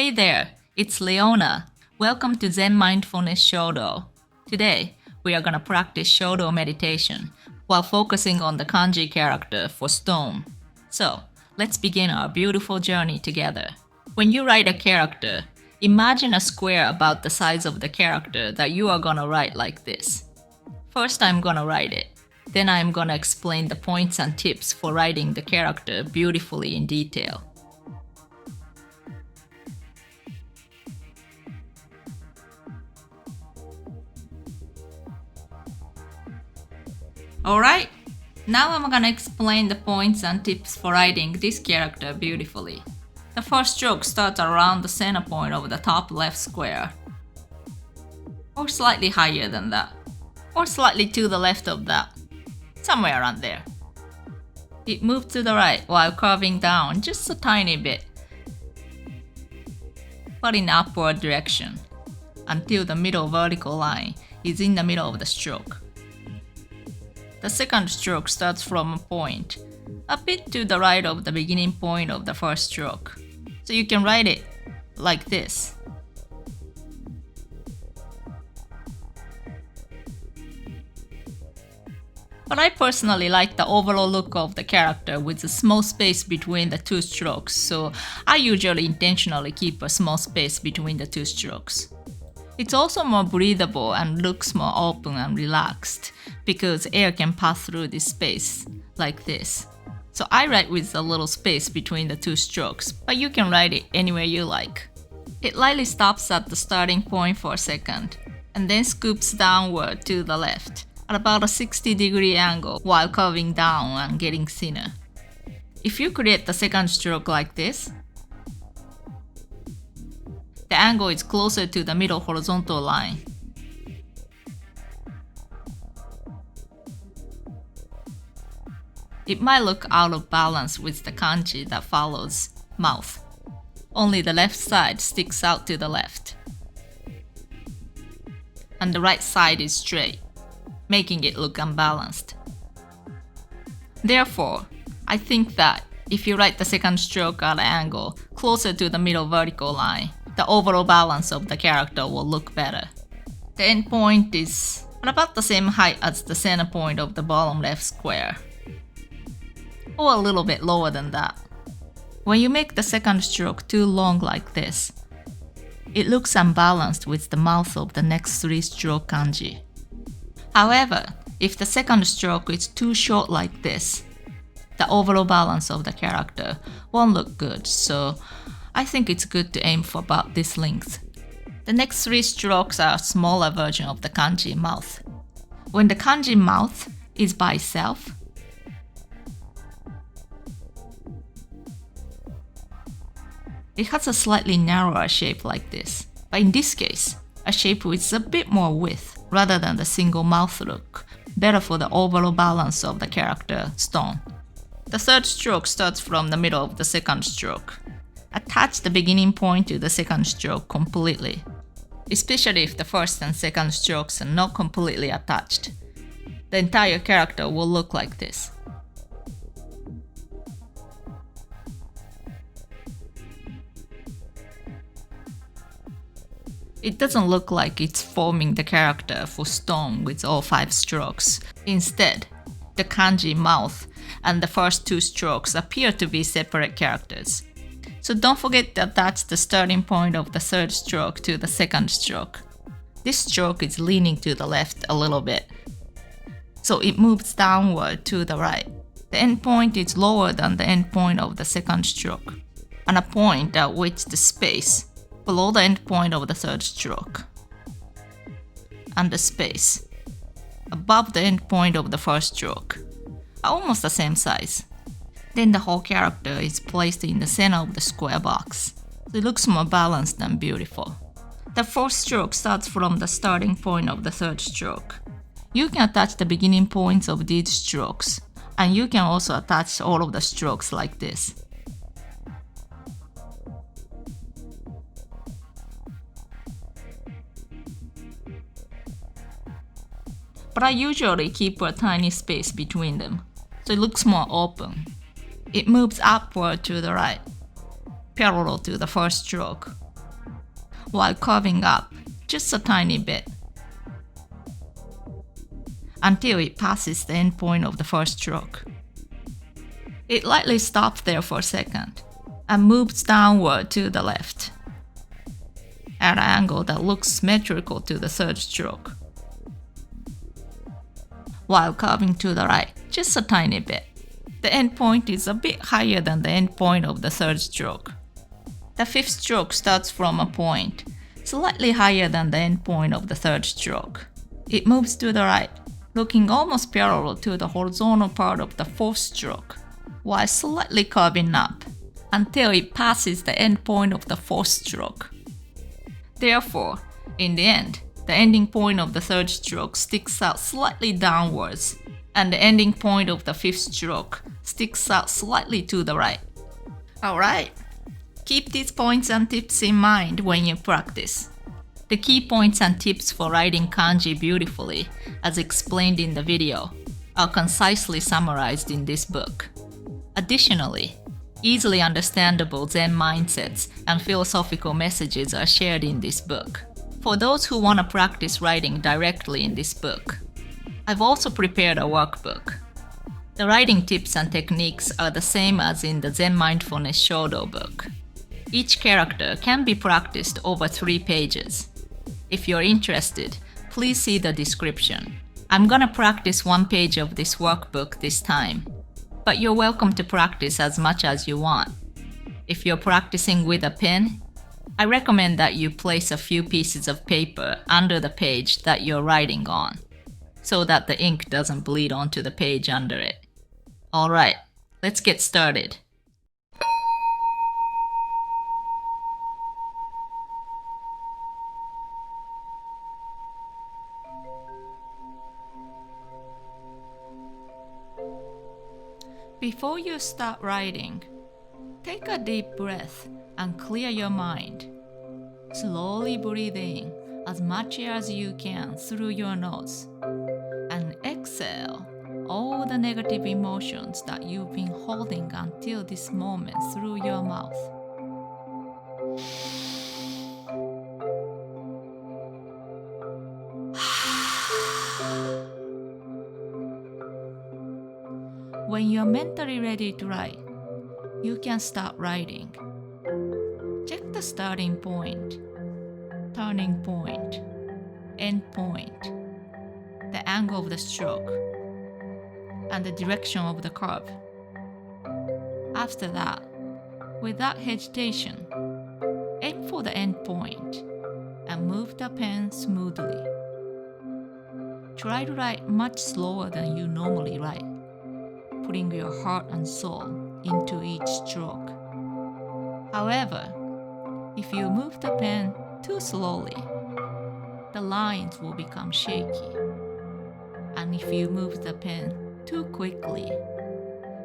Hey there, it's Leona. Welcome to Zen Mindfulness Shodo. Today, we are going to practice Shodo meditation while focusing on the Kanji character for stone. So, let's begin our beautiful journey together. When you write a character, imagine a square about the size of the character that you are going to write like this. First, I'm going to write it. Then I'm going to explain the points and tips for writing the character beautifully in detail. Alright, now I'm gonna explain the points and tips for writing this character beautifully. The first stroke starts around the center point of the top left square, or slightly higher than that, or slightly to the left of that, somewhere around there. It moves to the right while curving down just a tiny bit, but in upward direction, until the middle vertical line is in the middle of the stroke. The second stroke starts from a point a bit to the right of the beginning point of the first stroke. So you can write it like this. But I personally like the overall look of the character with a small space between the two strokes, so I usually intentionally keep a small space between the two strokes. It's also more breathable and looks more open and relaxed because air can pass through this space like this. So I write with a little space between the two strokes, but you can write it anywhere you like. It lightly stops at the starting point for a second and then scoops downward to the left at about a 60-degree angle while curving down and getting thinner. If you create the second stroke like this, the angle is closer to the middle horizontal line. It might look out of balance with the kanji that follows mouth. Only the left side sticks out to the left, and the right side is straight, making it look unbalanced. Therefore, I think that if you write the second stroke at an angle closer to the middle vertical line, the overall balance of the character will look better. The end point is at about the same height as the center point of the bottom left square, or a little bit lower than that. When you make the second stroke too long like this, it looks unbalanced with the mouth of the next three-stroke kanji. However, if the second stroke is too short like this, the overall balance of the character won't look good, so I think it's good to aim for about this length. The next three strokes are a smaller version of the kanji mouth. When the kanji mouth is by itself, it has a slightly narrower shape like this, but in this case, a shape with a bit more width rather than the single mouth look, better for the overall balance of the character stone. The third stroke starts from the middle of the second stroke. Attach the beginning point to the second stroke completely, especially if the first and second strokes are not completely attached. The entire character will look like this. It doesn't look like it's forming the character for stone with all 5 strokes. Instead, the kanji mouth and the first 2 strokes appear to be separate characters. So don't forget to attach the starting point of the third stroke to the second stroke. This stroke is leaning to the left a little bit, so it moves downward to the right. The end point is lower than the end point of the second stroke, and a point at which the space below the end point of the third stroke, and the space above the end point of the first stroke are almost the same size. Then the whole character is placed in the center of the square box, so it looks more balanced and beautiful. The fourth stroke starts from the starting point of the third stroke. You can attach the beginning points of these strokes, and you can also attach all of the strokes like this. But I usually keep a tiny space between them, so it looks more open. It moves upward to the right, parallel to the first stroke, while curving up just a tiny bit until it passes the end point of the first stroke. It lightly stops there for a second and moves downward to the left at an angle that looks symmetrical to the third stroke, while curving to the right just a tiny bit. The end point is a bit higher than the end point of the third stroke. The fifth stroke starts from a point slightly higher than the end point of the third stroke. It moves to the right, looking almost parallel to the horizontal part of the fourth stroke, while slightly curving up until it passes the end point of the fourth stroke. Therefore, in the end, the ending point of the third stroke sticks out slightly downwards, and the ending point of the fifth stroke sticks out slightly to the right. Alright, keep these points and tips in mind when you practice. The key points and tips for writing kanji beautifully, as explained in the video, are concisely summarized in this book. Additionally, easily understandable Zen mindsets and philosophical messages are shared in this book. For those who want to practice writing directly in this book, I've also prepared a workbook. The writing tips and techniques are the same as in the Zen Mindfulness Shodo book. Each character can be practiced over 3 pages. If you're interested, please see the description. I'm gonna practice 1 page of this workbook this time, but you're welcome to practice as much as you want. If you're practicing with a pen, I recommend that you place a few pieces of paper under the page that you're writing on, so that the ink doesn't bleed onto the page under it. Alright, let's get started. Before you start writing, take a deep breath and clear your mind. Slowly breathe in as much as you can through your nose, and exhale all the negative emotions that you've been holding until this moment through your mouth. When you're mentally ready to write, you can start writing. Check the starting point, turning point, end point, the angle of the stroke, and the direction of the curve. After that, without hesitation, aim for the end point and move the pen smoothly. Try to write much slower than you normally write, putting your heart and soul into each stroke. However, if you move the pen too slowly, the lines will become shaky. And if you move the pen too quickly,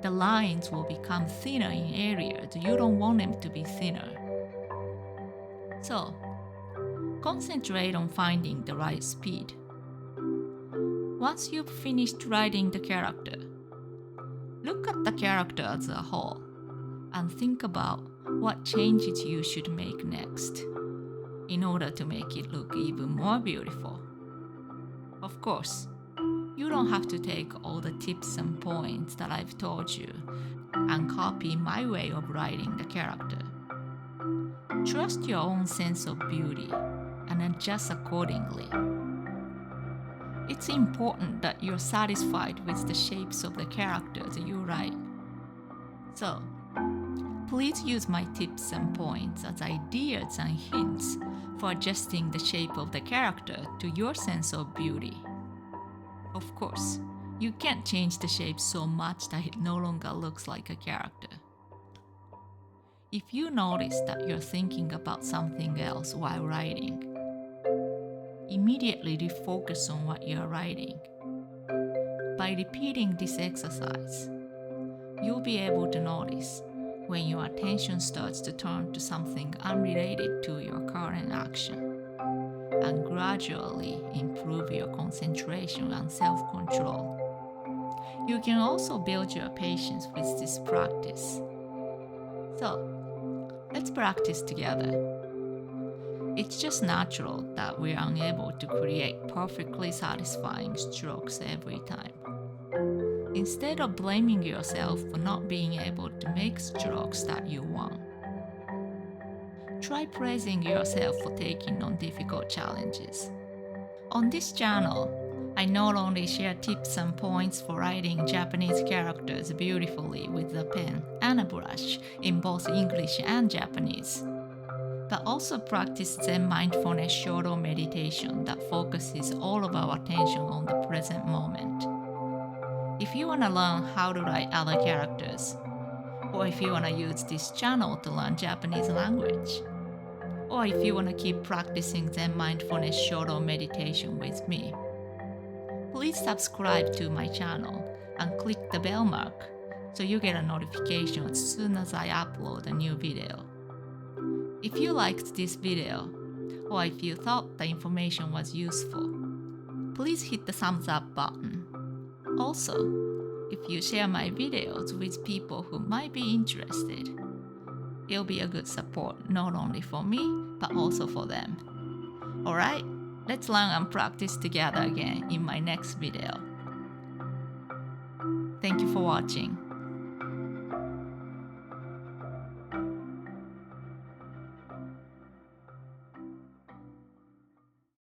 the lines will become thinner in areas you don't want them to be thinner. So, concentrate on finding the right speed. Once you've finished writing the character, look at the character as a whole and think about what changes you should make next in order to make it look even more beautiful. Of course, you don't have to take all the tips and points that I've told you and copy my way of writing the character. Trust your own sense of beauty and adjust accordingly. It's important that you're satisfied with the shapes of the characters you write. So, please use my tips and points as ideas and hints for adjusting the shape of the character to your sense of beauty. Of course, you can't change the shape so much that it no longer looks like a character. If you notice that you're thinking about something else while writing, immediately refocus on what you're writing. By repeating this exercise, you'll be able to notice when your attention starts to turn to something unrelated to your current action, and gradually improve your concentration and self-control. You can also build your patience with this practice. So, let's practice together. It's just natural that we're unable to create perfectly satisfying strokes every time. Instead of blaming yourself for not being able to make strokes that you want, try praising yourself for taking on difficult challenges. On this channel, I not only share tips and points for writing Japanese characters beautifully with a pen and a brush in both English and Japanese, but also practice Zen Mindfulness Shodo meditation that focuses all of our attention on the present moment. If you want to learn how to write other characters, or if you want to use this channel to learn Japanese language, or if you want to keep practicing Zen Mindfulness Shodo meditation with me, please subscribe to my channel and click the bell mark so you get a notification as soon as I upload a new video. If you liked this video, or if you thought the information was useful, please hit the thumbs up button. Also, if you share my videos with people who might be interested, it'll be a good support not only for me, but also for them. Alright, let's learn and practice together again in my next video. Thank you for watching.